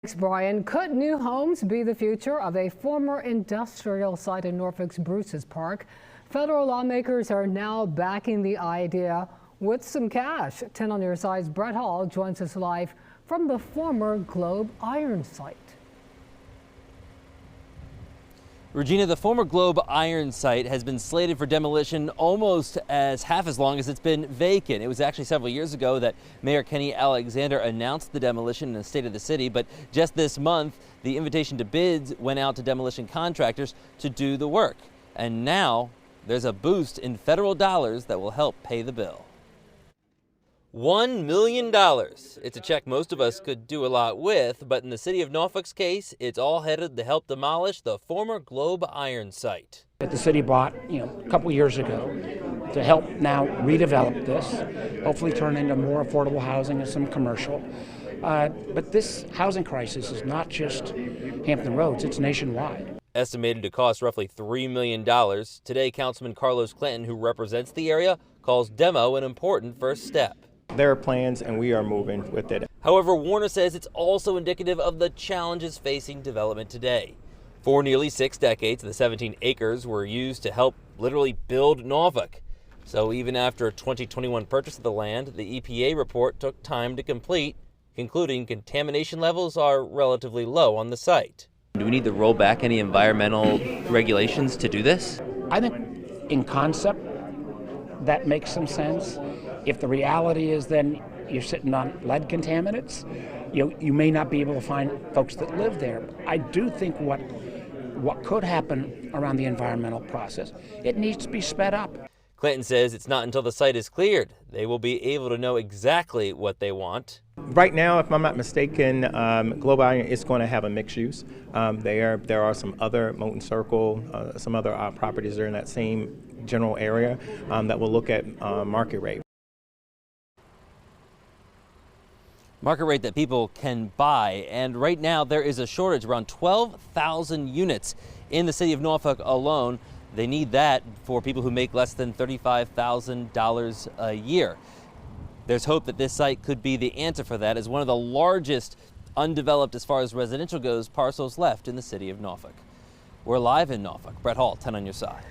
Thanks, Brian. Could new homes be the future of a former industrial site in Norfolk's Bruce's Park? Federal lawmakers are now backing the idea with some cash. 10 on your side's Brett Hall joins us live from the former Globe Iron site. Regina, the former Globe Iron site has been slated for demolition almost half as long as it's been vacant. It was actually several years ago that Mayor Kenny Alexander announced the demolition in the State of the City, but just this month, the invitation to bids went out to demolition contractors to do the work. And now there's a boost in federal dollars that will help pay the bill. $1 million. It's a check most of us could do a lot with, but in the city of Norfolk's case, it's all headed to help demolish the former Globe Iron site. That the city bought, a couple years ago to help now redevelop this, hopefully turn into more affordable housing and some commercial. But this housing crisis is not just Hampton Roads, it's nationwide. Estimated to cost roughly $3 million. Today, Councilman Carlos Clinton, who represents the area, calls demo an important first step. There are plans and we are moving with it. However, Warner says it's also indicative of the challenges facing development today. For nearly 6 decades, the 17 acres were used to help literally build Norfolk. So even after a 2021 purchase of the land, the EPA report took time to complete, concluding contamination levels are relatively low on the site. Do we need to roll back any environmental regulations to do this? I think in concept that makes some sense. If the reality is then you're sitting on lead contaminants, you may not be able to find folks that live there. I do think what could happen around the environmental process, it needs to be sped up. Clinton says it's not until the site is cleared they will be able to know exactly what they want. Right now, if I'm not mistaken, Globe Iron is going to have a mixed use. There are some other Molten Circle, some other properties that are in that same general area that will look at market rate. Market rate that people can buy, and right now there is a shortage, around 12,000 units in the city of Norfolk alone. They need that for people who make less than $35,000 a year. There's hope that this site could be the answer for that, as one of the largest undeveloped, as far as residential goes, parcels left in the city of Norfolk. We're live in Norfolk. Brett Hall, 10 on your side.